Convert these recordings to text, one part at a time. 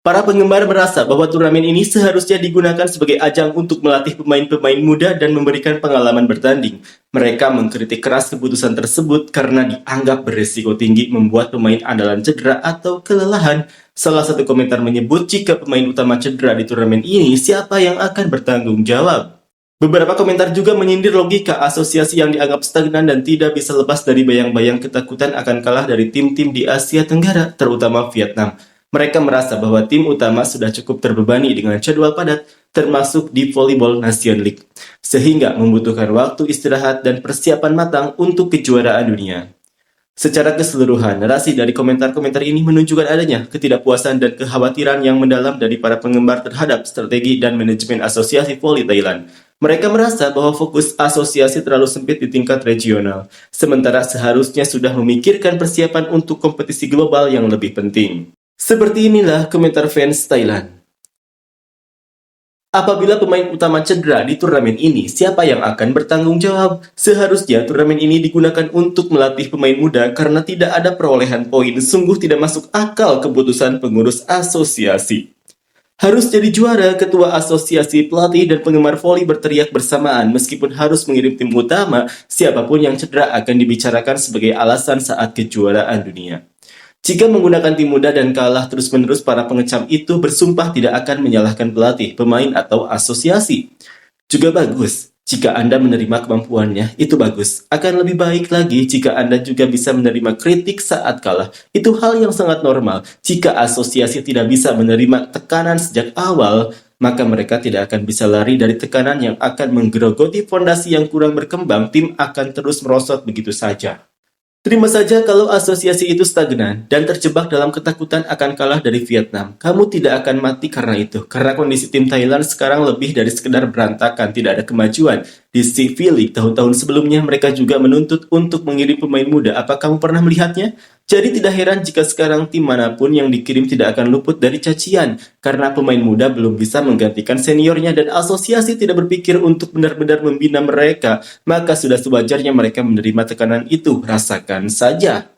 Para penggemar merasa bahwa turnamen ini seharusnya digunakan sebagai ajang untuk melatih pemain-pemain muda dan memberikan pengalaman bertanding. Mereka mengkritik keras keputusan tersebut karena dianggap berisiko tinggi membuat pemain andalan cedera atau kelelahan. Salah satu komentar menyebut jika pemain utama cedera di turnamen ini, siapa yang akan bertanggung jawab? Beberapa komentar juga menyindir logika asosiasi yang dianggap stagnan dan tidak bisa lepas dari bayang-bayang ketakutan akan kalah dari tim-tim di Asia Tenggara, terutama Vietnam. Mereka merasa bahwa tim utama sudah cukup terbebani dengan jadwal padat, termasuk di Volleyball Nation League, sehingga membutuhkan waktu istirahat dan persiapan matang untuk kejuaraan dunia. Secara keseluruhan, narasi dari komentar-komentar ini menunjukkan adanya ketidakpuasan dan kekhawatiran yang mendalam dari para penggemar terhadap strategi dan manajemen Asosiasi Voli Thailand. Mereka merasa bahwa fokus asosiasi terlalu sempit di tingkat regional, sementara seharusnya sudah memikirkan persiapan untuk kompetisi global yang lebih penting. Seperti inilah komentar fans Thailand. Apabila pemain utama cedera di turnamen ini, siapa yang akan bertanggung jawab? Seharusnya turnamen ini digunakan untuk melatih pemain muda karena tidak ada perolehan poin. Sungguh tidak masuk akal keputusan pengurus asosiasi. Harus jadi juara, ketua asosiasi, pelatih, dan penggemar voli berteriak bersamaan. Meskipun harus mengirim tim utama, siapapun yang cedera akan dibicarakan sebagai alasan saat kejuaraan dunia. Jika menggunakan tim muda dan kalah terus-menerus, para pengecam itu bersumpah tidak akan menyalahkan pelatih, pemain, atau asosiasi. Juga bagus, jika Anda menerima kemampuannya, itu bagus. Akan lebih baik lagi jika Anda juga bisa menerima kritik saat kalah. Itu hal yang sangat normal. Jika asosiasi tidak bisa menerima tekanan sejak awal, maka mereka tidak akan bisa lari dari tekanan yang akan menggerogoti fondasi yang kurang berkembang. Tim akan terus merosot begitu saja. Terima saja kalau asosiasi itu stagnan dan terjebak dalam ketakutan akan kalah dari Vietnam. Kamu tidak akan mati karena itu, karena kondisi tim Thailand sekarang lebih dari sekedar berantakan, tidak ada kemajuan. Di CV League tahun-tahun sebelumnya mereka juga menuntut untuk mengirim pemain muda. Apa kamu pernah melihatnya? Jadi tidak heran jika sekarang tim manapun yang dikirim tidak akan luput dari cacian, karena pemain muda belum bisa menggantikan seniornya dan asosiasi tidak berpikir untuk benar-benar membina mereka, maka sudah sewajarnya mereka menerima tekanan itu. Rasakan saja.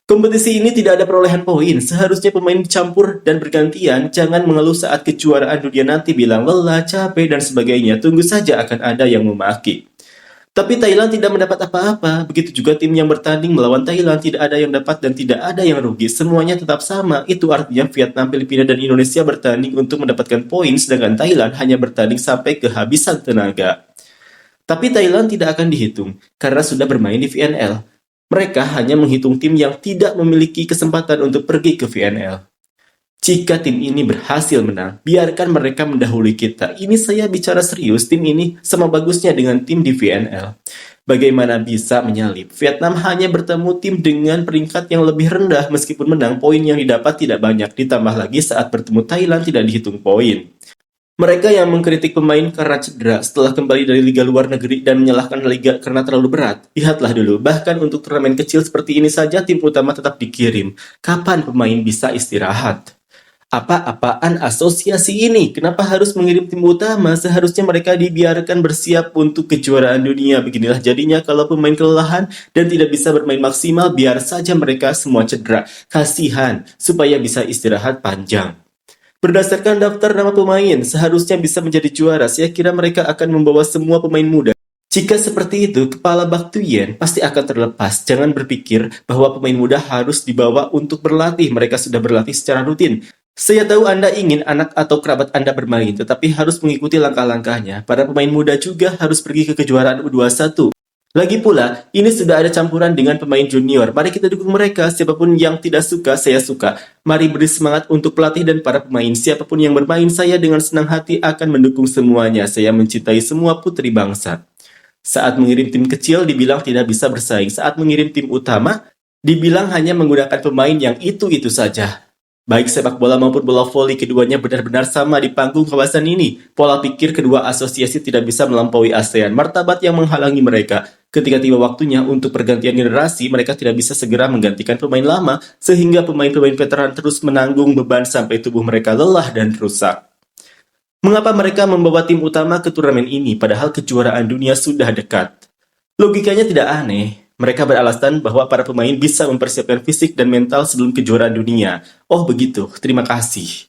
Kompetisi ini tidak ada perolehan poin, seharusnya pemain dicampur dan bergantian, jangan mengeluh saat kejuaraan dunia nanti bilang lelah, capek, dan sebagainya, tunggu saja akan ada yang memaki. Tapi Thailand tidak mendapat apa-apa, begitu juga tim yang bertanding melawan Thailand tidak ada yang dapat dan tidak ada yang rugi, semuanya tetap sama. Itu artinya Vietnam, Filipina, dan Indonesia bertanding untuk mendapatkan poin, sedangkan Thailand hanya bertanding sampai kehabisan tenaga. Tapi Thailand tidak akan dihitung, karena sudah bermain di VNL. Mereka hanya menghitung tim yang tidak memiliki kesempatan untuk pergi ke VNL. Jika tim ini berhasil menang, biarkan mereka mendahului kita. Ini saya bicara serius, tim ini sama bagusnya dengan tim di VNL. Bagaimana bisa menyalip? Vietnam hanya bertemu tim dengan peringkat yang lebih rendah, meskipun menang, poin yang didapat tidak banyak. Ditambah lagi saat bertemu Thailand tidak dihitung poin. Mereka yang mengkritik pemain karena cedera setelah kembali dari liga luar negeri dan menyalahkan liga karena terlalu berat. Lihatlah dulu, bahkan untuk turnamen kecil seperti ini saja tim utama tetap dikirim. Kapan pemain bisa istirahat? Apa-apaan asosiasi ini? Kenapa harus mengirim tim utama? Seharusnya mereka dibiarkan bersiap untuk kejuaraan dunia. Beginilah jadinya kalau pemain kelelahan dan tidak bisa bermain maksimal, biar saja mereka semua cedera. Kasihan, supaya bisa istirahat panjang. Berdasarkan daftar nama pemain, seharusnya bisa menjadi juara. Saya kira mereka akan membawa semua pemain muda. Jika seperti itu, kepala Bak Tuyen pasti akan terlepas. Jangan berpikir bahwa pemain muda harus dibawa untuk berlatih. Mereka sudah berlatih secara rutin. Saya tahu Anda ingin anak atau kerabat Anda bermain, tetapi harus mengikuti langkah-langkahnya. Para pemain muda juga harus pergi ke kejuaraan U21. Lagi pula, ini sudah ada campuran dengan pemain junior. Mari kita dukung mereka. Siapapun yang tidak suka, saya suka. Mari beri semangat untuk pelatih dan para pemain. Siapapun yang bermain, saya dengan senang hati akan mendukung semuanya. Saya mencintai semua putri bangsa. Saat mengirim tim kecil, dibilang tidak bisa bersaing. Saat mengirim tim utama, dibilang hanya menggunakan pemain yang itu-itu saja. Baik sepak bola maupun bola voli, keduanya benar-benar sama di panggung kawasan ini. Pola pikir kedua asosiasi tidak bisa melampaui ASEAN, martabat yang menghalangi mereka. Ketika tiba waktunya untuk pergantian generasi, mereka tidak bisa segera menggantikan pemain lama, sehingga pemain-pemain veteran terus menanggung beban sampai tubuh mereka lelah dan rusak. Mengapa mereka membawa tim utama ke turnamen ini, padahal kejuaraan dunia sudah dekat? Logikanya tidak aneh. Mereka beralasan bahwa para pemain bisa mempersiapkan fisik dan mental sebelum kejuaraan dunia. Oh begitu, terima kasih.